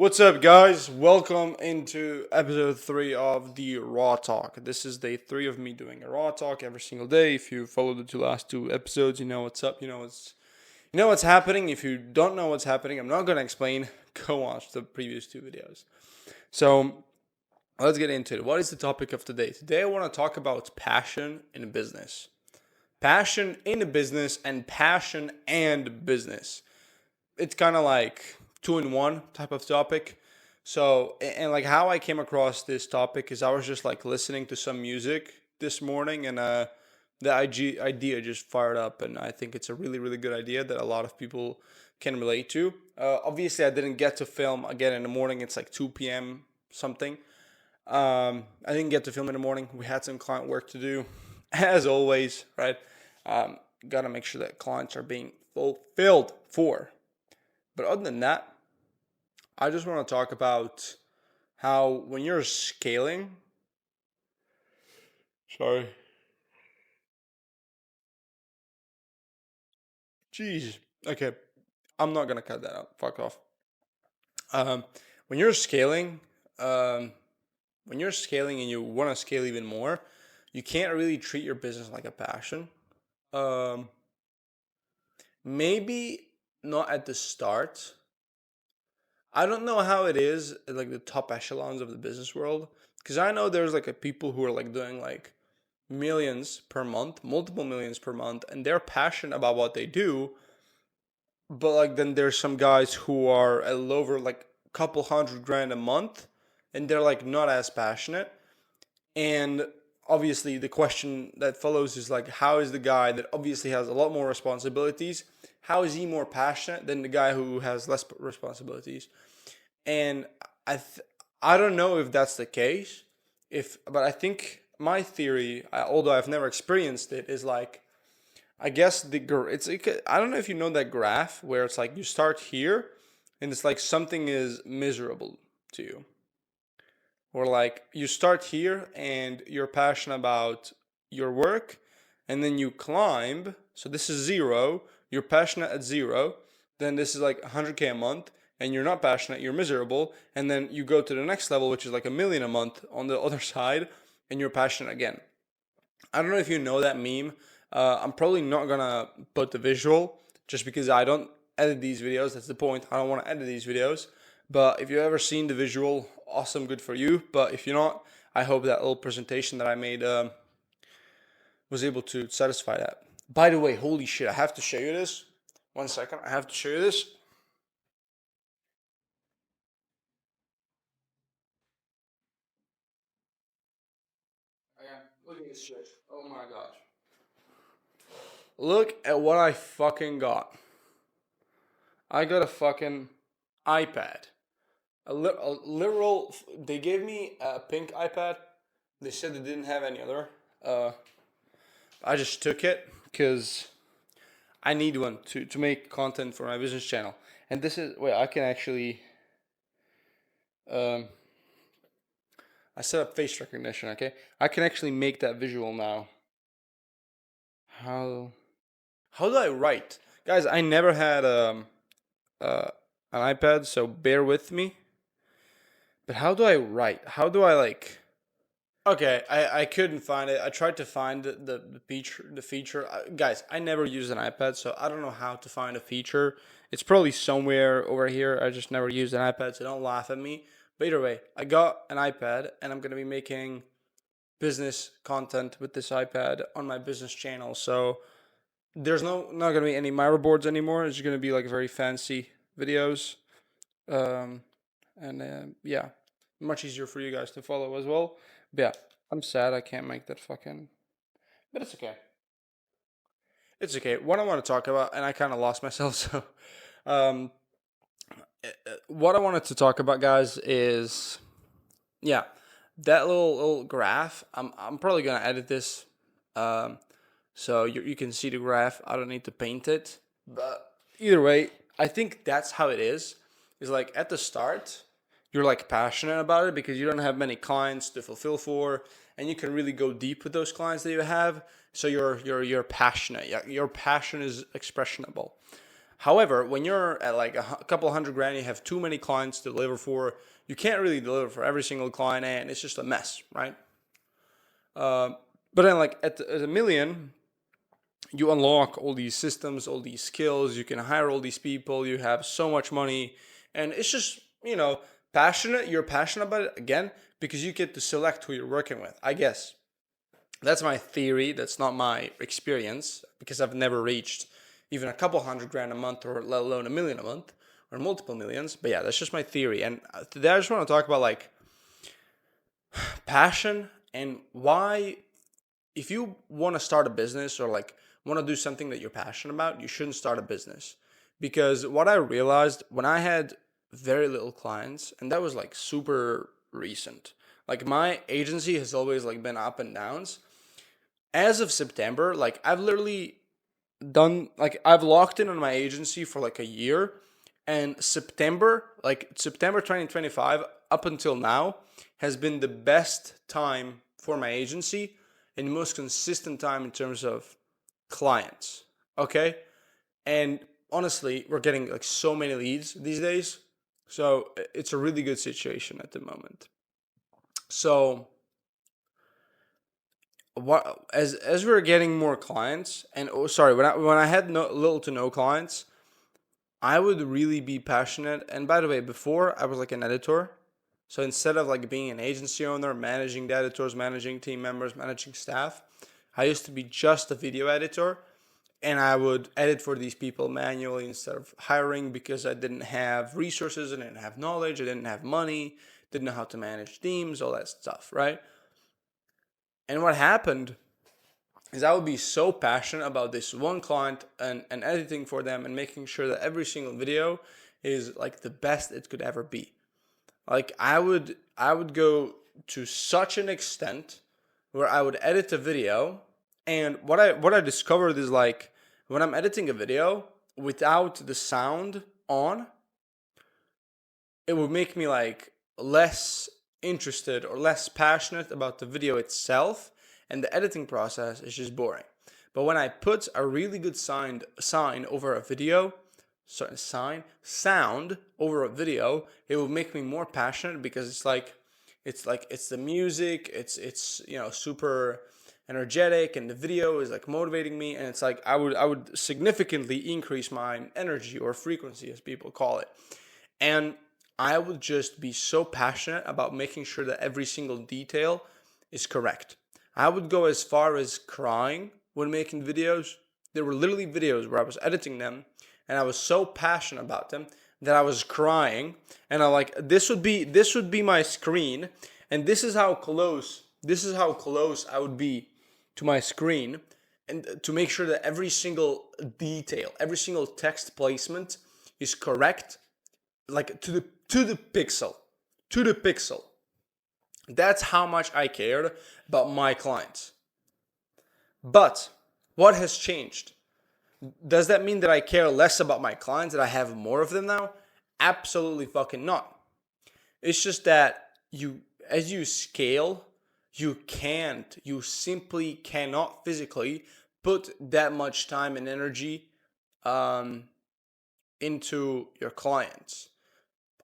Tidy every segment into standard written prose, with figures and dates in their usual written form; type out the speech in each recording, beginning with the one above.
What's up, guys? Welcome into episode 3 of the Raw Talk. This is day 3 of me doing a Raw Talk every single day. If you followed the last two episodes, you know what's up. You know what's happening. If you don't know what's happening, I'm not gonna explain. Go watch the previous two videos. So let's get into it. What is the topic of today? Today I want to talk about passion in business. Passion in a business and passion and business. It's kind of like two in one type of topic. So, and like how I came across this topic is I was just like listening to some music this morning, and the idea just fired up, and I think it's a really, really good idea that a lot of people can relate to. Obviously, I didn't get to film again in the morning. It's like 2 p.m. something. I didn't get to film in the morning. We had some client work to do, as always, right? Got to make sure that clients are being fulfilled for. But other than that, I just want to talk about how when you're scaling, sorry, jeez, okay, I'm not gonna cut that out. Fuck off. Um, when you're scaling, um, when you're scaling and you want to scale even more, you can't really treat your business like a passion. Um, maybe not at the start. I don't know how it is at like the top echelons of the business world, because I know there's like a people who are like doing like millions per month, multiple millions per month, and they're passionate about what they do. But like then there's some guys who are a lower like couple hundred grand a month, and they're like not as passionate. And obviously the question that follows is like, how is the guy that obviously has a lot more responsibilities, how is he more passionate than the guy who has less responsibilities? And I th- I don't know if that's the case. But I think my theory, although I've never experienced it, is like I guess it's like, I don't know if you know that graph where it's like you start here, and it's like something is miserable to you, or like you start here and you're passionate about your work, and then you climb. So this is zero. You're passionate at zero. Then this is like 100K a month, and you're not passionate. You're miserable. And then you go to the next level, which is like a million a month on the other side, and you're passionate again. I don't know if you know that meme. I'm probably not gonna put the visual just because I don't edit these videos. That's the point. I don't want to edit these videos. But if you've ever seen the visual, awesome, good for you. But if you're not, I hope that little presentation that I made was able to satisfy that. By the way, holy shit, I have to show you this. 1 second, I have to show you this. Look at this shit. Oh my gosh. Look at what I fucking got. I got a fucking iPad. A literal. They gave me a pink iPad. They said they didn't have any other. Uh, I just took it because I need one to make content for my business channel. And this is wait, I can actually. Um, I set up face recognition. Okay, I can actually make that visual now. How how do I write, guys? I never had uh, an iPad, so bear with me. But how do I write? How do I like? Okay, I couldn't find it. I tried to find the feature. Guys, I never use an iPad, so I don't know how to find a feature. It's probably somewhere over here. I just never used an iPad, so don't laugh at me. But either way, I got an iPad, and I'm gonna be making business content with this iPad on my business channel. So there's not gonna be any Miro boards anymore. It's gonna be like very fancy videos, um, and yeah, much easier for you guys to follow as well. But yeah, I'm sad I can't make that fucking. But it's okay. It's okay. What I want to talk about, and I kind of lost myself. So, um, what I wanted to talk about, guys, is yeah, that little graph. I'm probably gonna edit this, um, so you can see the graph. I don't need to paint it, but either way, I think that's how it is. Is like at the start, you're like passionate about it because you don't have many clients to fulfill for, and you can really go deep with those clients that you have. So you're passionate. Yeah, your passion is expressionable. However, when you're at like a couple hundred grand, you have too many clients to deliver for. You can't really deliver for every single client, and it's just a mess, right? Uh, but then, like at a million, you unlock all these systems, all these skills. You can hire all these people. You have so much money, and it's just passionate. You're passionate about it again because you get to select who you're working with. I guess that's my theory. That's not my experience because I've never reached even a couple hundred grand a month, or let alone a million a month, or multiple millions. But yeah, that's just my theory. And today I just want to talk about like passion and why, if you want to start a business or like want to do something that you're passionate about, you shouldn't start a business. Because what I realized when I had very little clients, and that was like super recent. Like my agency has always like been up and downs. As of September, like I've literally done, like I've locked in on my agency for like a year, and September 2025 up until now has been the best time for my agency and the most consistent time in terms of clients. Okay? And honestly, we're getting like so many leads these days. So it's a really good situation at the moment. So what as we're getting more clients, and oh sorry, when I had little to no clients, I would really be passionate. And by the way, before I was like an editor. So instead of like being an agency owner, managing the editors, managing team members, managing staff, I used to be just a video editor, and I would edit for these people manually instead of hiring because I didn't have resources, I didn't have knowledge, I didn't have money, didn't know how to manage teams, all that stuff, right? And what happened is I would be so passionate about this one client and editing for them and making sure that every single video is like the best it could ever be. Like I would go to such an extent where I would edit a video, and what I discovered is like when I'm editing a video without the sound on, it would make me like less interested or less passionate about the video itself, and the editing process is just boring. But when I put a really good sign over a video, sorry, sound over a video, it will make me more passionate because it's the music, it's super energetic, and the video is like motivating me, and it's like I would significantly increase my energy or frequency as people call it. And I would just be so passionate about making sure that every single detail is correct. I would go as far as crying when making videos. There were literally videos where I was editing them and I was so passionate about them that I was crying, and I like this would be my screen, and this is how close I would be to my screen, and to make sure that every single detail, every single text placement is correct, like to the pixel. That's how much I cared about my clients. But what has changed? Does that mean that I care less about my clients, that I have more of them now? Absolutely fucking not. It's just that as you scale, you simply cannot physically put that much time and energy um, into your clients.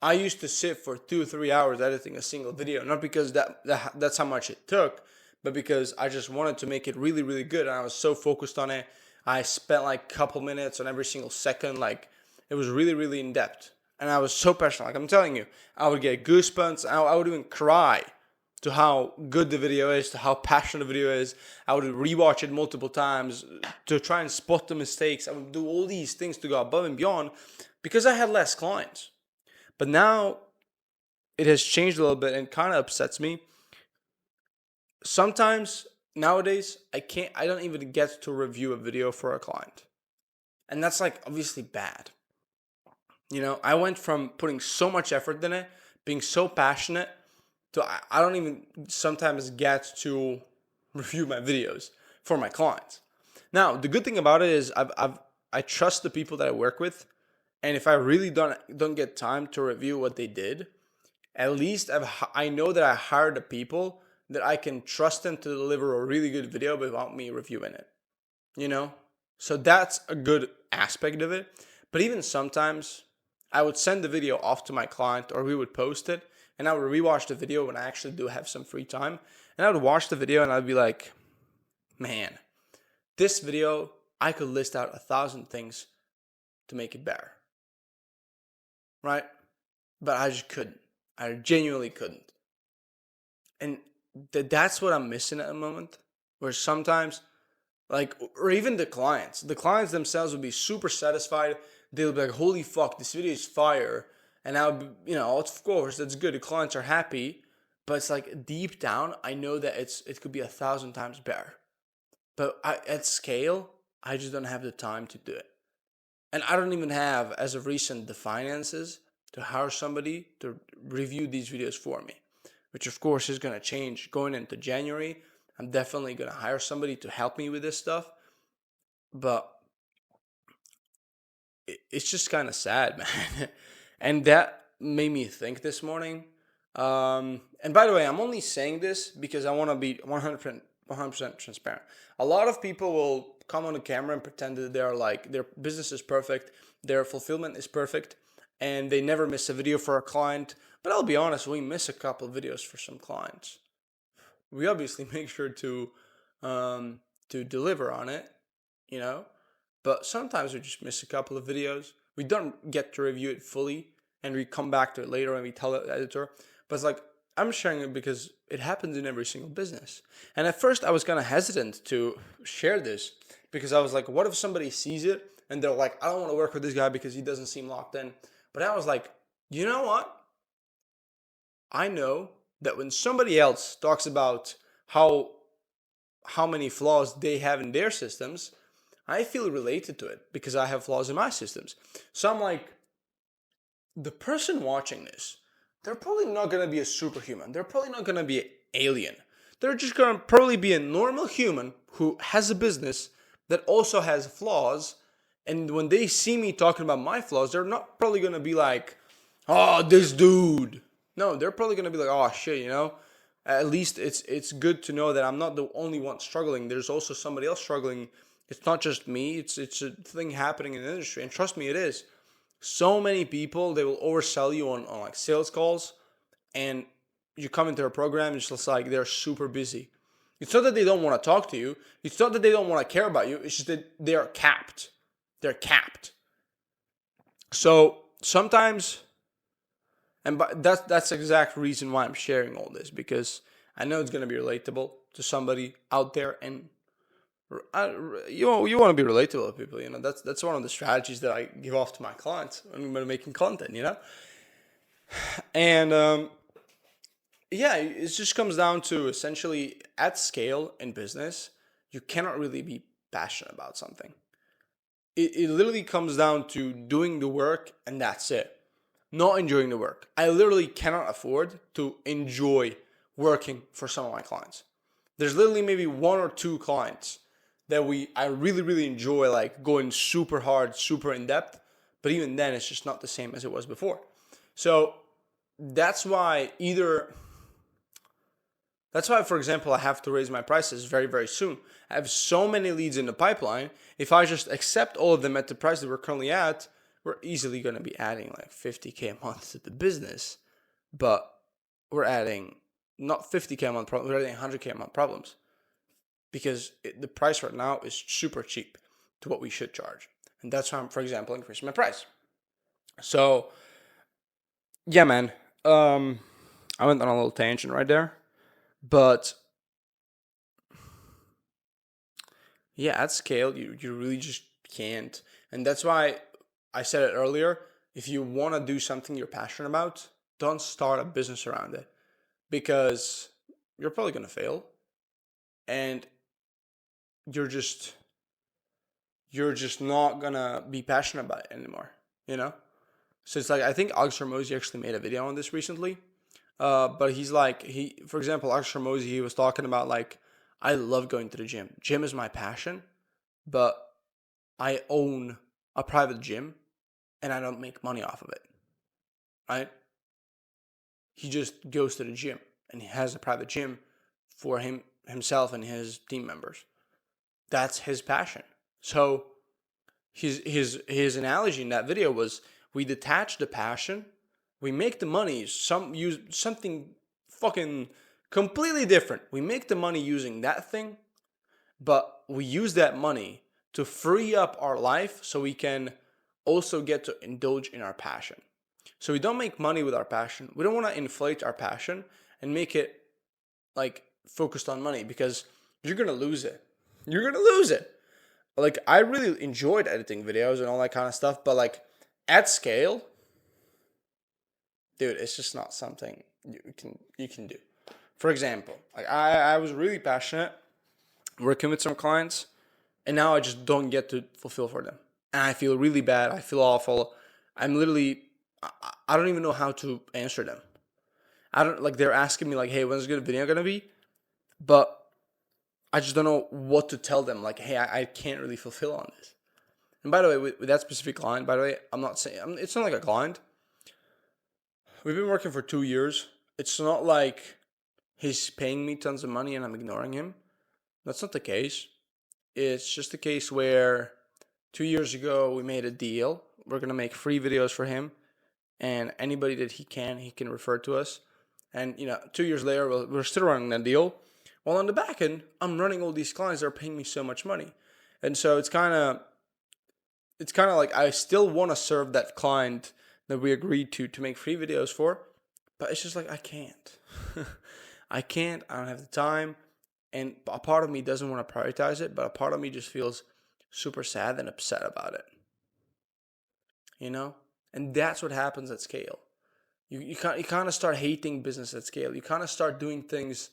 I used to sit for 2 or 3 hours editing a single video, not because that's how much it took, but because I just wanted to make it really, really good. And I was so focused on it. I spent like a couple minutes on every single second. Like it was really, really in depth. And I was so passionate. Like I'm telling you, I would get goosebumps. I would even cry to how good the video is, to how passionate the video is. I would rewatch it multiple times to try and spot the mistakes. I would do all these things to go above and beyond because I had less clients. But now it has changed a little bit and kind of upsets me. Sometimes nowadays I don't even get to review a video for a client. And that's like obviously bad. I went from putting so much effort in it, being so passionate, to I don't even sometimes get to review my videos for my clients. Now, the good thing about it is I trust the people that I work with, and if I really don't get time to review what they did, at least I know that I hired the people that I can trust them to deliver a really good video without me reviewing it. You know, so that's a good aspect of it. But even sometimes I would send the video off to my client, or we would post it, and I would rewatch the video when I actually do have some free time. And I would watch the video and I'd be like, man, this video, I could list out 1,000 things to make it better. Right? But I just couldn't. I genuinely couldn't. And that's what I'm missing at the moment. Where sometimes, like, or even the clients themselves would be super satisfied. They'll be like, holy fuck, this video is fire. And I'll be, of course, that's good. The clients are happy. But it's like deep down, I know that it could be 1,000 times better. But at scale, I just don't have the time to do it. And I don't even have, as of recent, the finances to hire somebody to review these videos for me, which of course is going to change going into January. I'm definitely going to hire somebody to help me with this stuff. But it's just kind of sad, man. And that made me think this morning. And by the way, I'm only saying this because I want to be 100% transparent. A lot of people will come on the camera and pretend that they're like, their business is perfect, their fulfillment is perfect, and they never miss a video for a client. But I'll be honest, we miss a couple of videos for some clients. We obviously make sure to deliver on it, but sometimes we just miss a couple of videos. We don't get to review it fully, and we come back to it later and we tell the editor. But it's like, I'm sharing it because it happens in every single business. And at first I was kind of hesitant to share this because I was like, what if somebody sees it and they're like, I don't want to work with this guy because he doesn't seem locked in. But I was like, you know what? I know that when somebody else talks about how many flaws they have in their systems, I feel related to it because I have flaws in my systems. So I'm like, the person watching this, they're probably not going to be a superhuman. They're probably not going to be an alien. They're just going to probably be a normal human who has a business that also has flaws. And when they see me talking about my flaws, they're not probably going to be like, oh, this dude. No, they're probably going to be like, oh, shit, At least it's good to know that I'm not the only one struggling. There's also somebody else struggling. It's not just me. It's a thing happening in the industry. And trust me, it is. So many people, they will oversell you on like sales calls, and you come into a program and it's just like they're super busy. It's not that they don't want to talk to you. It's not that they don't want to care about you. It's just that they're capped. They're capped. So sometimes, that's the exact reason why I'm sharing all this, because I know it's going to be relatable to somebody out there, and you want to be relatable to people. That's one of the strategies that I give off to my clients when I'm making content. And yeah, it just comes down to essentially at scale in business, you cannot really be passionate about something. It literally comes down to doing the work and that's it. Not enjoying the work. I literally cannot afford to enjoy working for some of my clients. There's literally maybe one or two clients that I really, really enjoy, like going super hard, super in depth. But even then, it's just not the same as it was before. So that's why for example, I have to raise my prices very, very soon. I have so many leads in the pipeline. If I just accept all of them at the price that we're currently at, we're easily going to be adding like 50K a month to the business. But we're adding not 50K a month problems, we're adding 100K a month problems. Because the price right now is super cheap to what we should charge. And that's why I'm, for example, increasing my price. So, yeah, man. I went on a little tangent right there. But, yeah, at scale, you really just can't. And that's why I said it earlier. If you want to do something you're passionate about, don't start a business around it. Because you're probably going to fail. And you're just not gonna be passionate about it anymore, So it's like, I think Alex Hormozi actually made a video on this recently. But he's like, for example, Alex Hormozi, he was talking about like, I love going to the gym. Gym is my passion, but I own a private gym and I don't make money off of it, right? He just goes to the gym and he has a private gym for himself and his team members. That's his passion. So his analogy in that video was, we detach the passion, we make the money use something fucking completely different. We make the money using that thing, but we use that money to free up our life so we can also get to indulge in our passion. So we don't make money with our passion. We don't want to inflate our passion and make it like focused on money, because you're going to lose it. You're going to lose it. Like, I really enjoyed editing videos and all that kind of stuff, but like at scale, dude, it's just not something you can do. For example, like I was really passionate working with some clients, and now I just don't get to fulfill for them. And I feel really bad. I feel awful. I'm literally, I don't even know how to answer them. I don't, like, they're asking me like, hey, when's the video gonna be? But I just don't know what to tell them. Like, hey, I can't really fulfill on this. And by the way, with that specific client, by the way, I'm not saying, it's not like a client. We've been working for 2 years. It's not like he's paying me tons of money and I'm ignoring him. That's not the case. It's just a case where 2 years ago we made a deal. We're gonna make free videos for him, and anybody that he can refer to us. And 2 years later, we're still running that deal. While on the back end, I'm running all these clients that are paying me so much money, and so it's kind of like I still want to serve that client that we agreed to make free videos for, but it's just like I can't. I can't. I don't have the time, and a part of me doesn't want to prioritize it, but a part of me just feels super sad and upset about it. And that's what happens at scale. You kind of start hating business at scale. You kind of start doing things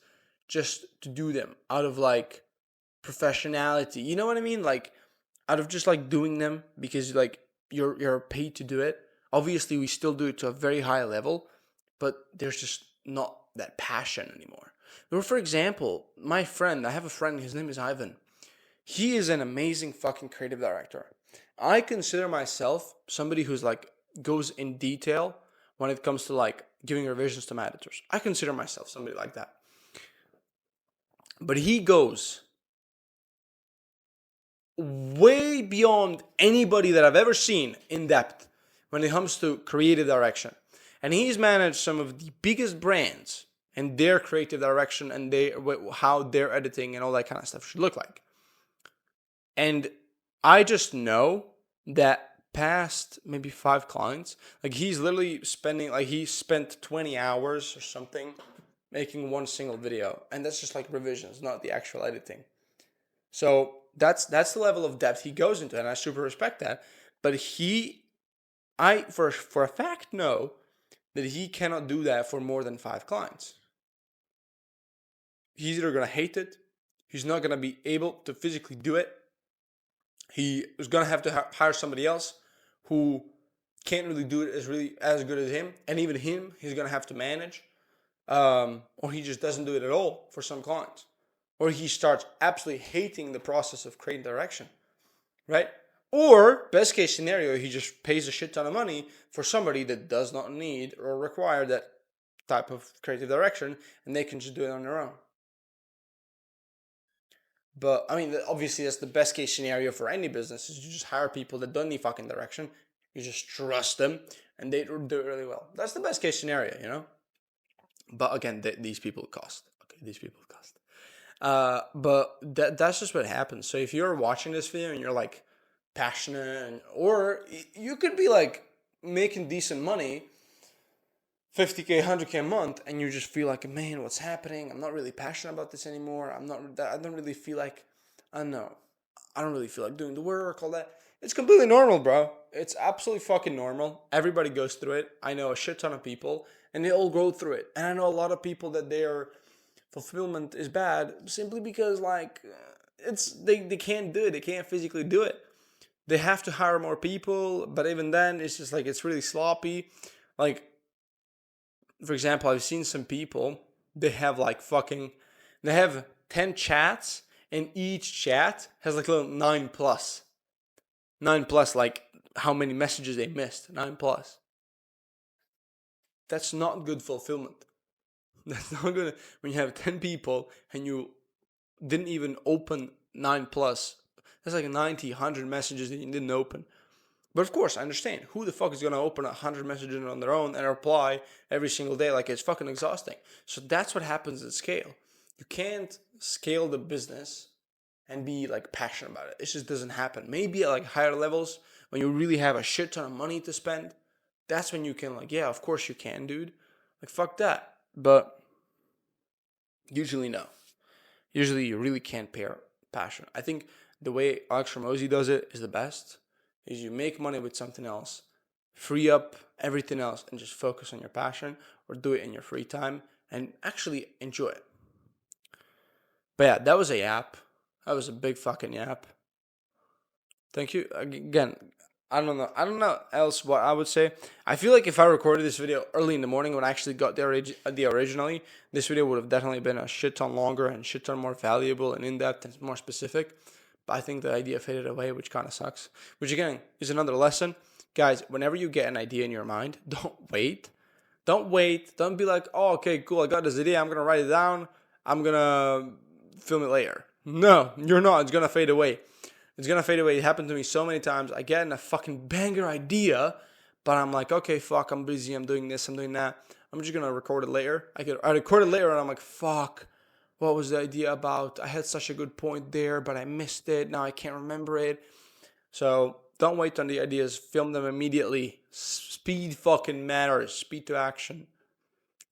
just to do them out of like professionality. You know what I mean? Like, out of just like doing them because like you're paid to do it. Obviously, we still do it to a very high level, but there's just not that passion anymore. Or for example, I have a friend, his name is Ivan. He is an amazing fucking creative director. I consider myself somebody who's like goes in detail when it comes to like giving revisions to my editors. I consider myself somebody like that. But he goes way beyond anybody that I've ever seen in depth when it comes to creative direction. And he's managed some of the biggest brands and their creative direction and how their editing and all that kind of stuff should look like. And I just know that past maybe 5 clients, like he's literally he spent 20 hours or something making one single video, and that's just like revisions, not the actual editing. So that's the level of depth he goes into, and I super respect that. But I for a fact know that he cannot do that for more than 5 clients. He's either gonna hate it, he's not gonna be able to physically do it. He is gonna have to hire somebody else who can't really do it as good as him, and even him, he's gonna have to manage, or he just doesn't do it at all for some clients, or he starts absolutely hating the process of creating direction, right? Or best case scenario, he just pays a shit ton of money for somebody that does not need or require that type of creative direction, and they can just do it on their own. But I mean, obviously, that's the best case scenario for any business. Is you just hire people that don't need fucking direction. You just trust them, and they do it really well. That's the best case scenario. But again, these people cost. Okay, these people cost. But that's just what happens. So if you're watching this video and you're like passionate, or you could be like making decent money, 50K, 100K a month, and you just feel like, man, what's happening? I'm not really passionate about this anymore. I don't really feel like, I don't know. I don't really feel like doing the work, all that. It's completely normal, bro. It's absolutely fucking normal. Everybody goes through it. I know a shit ton of people, and they all go through it. And I know a lot of people that their fulfillment is bad simply because, like, they can't do it. They can't physically do it. They have to hire more people, but even then, it's just like, it's really sloppy. Like, for example, I've seen some people, they have 10 chats, and each chat has like a little 9 plus. 9 plus, like how many messages they missed. 9 plus. That's not good fulfillment. That's not good when you have 10 people and you didn't even open 9 plus That's like 90, 100 messages that you didn't open. But of course, I understand. Who the fuck is going to open 100 messages on their own and reply every single day? Like, it's fucking exhausting. So that's what happens at scale. You can't scale the business and be like passionate about it. It just doesn't happen. Maybe at like higher levels, when you really have a shit ton of money to spend, that's when you can like, yeah, of course you can, dude. Like, fuck that. But usually no. Usually you really can't pair passion. I think the way Alex Ramosi does it is the best. Is you make money with something else, free up everything else, and just focus on your passion, or do it in your free time and actually enjoy it. But yeah, that was a yap. That was a big fucking yap. Thank you again. I don't know else what I would say. I feel like if I recorded this video early in the morning when I actually got the originally, this video would have definitely been a shit ton longer and shit ton more valuable and in depth and more specific. But I think the idea faded away, which kind of sucks. Which again is another lesson, guys. Whenever you get an idea in your mind, don't wait. Don't wait. Don't be like, oh, okay, cool. I got this idea. I'm gonna write it down. I'm gonna film it later. No, you're not. It's gonna fade away. It's gonna fade away. It happened to me so many times. I get a fucking banger idea, but I'm like, okay, fuck, I'm busy. I'm doing this. I'm doing that. I'm just gonna record it later. I record it later, and I'm like, fuck. What was the idea about? I had such a good point there, but I missed it. Now I can't remember it. So don't wait on the ideas. Film them immediately. Speed fucking matters. Speed to action.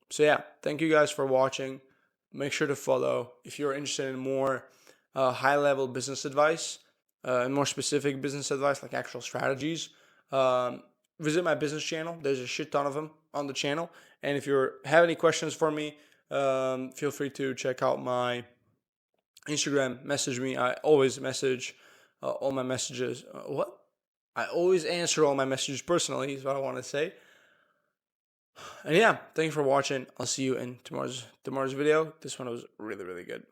So yeah, thank you guys for watching. Make sure to follow if you're interested in more high-level business advice and more specific business advice, like actual strategies. Visit my business channel. There's a shit ton of them on the channel. And if you have any questions for me, feel free to check out my Instagram. Message me. I always message all my messages. What? I always answer all my messages personally, is what I want to say. And yeah, thank you for watching. I'll see you in tomorrow's video. This one was really, really good.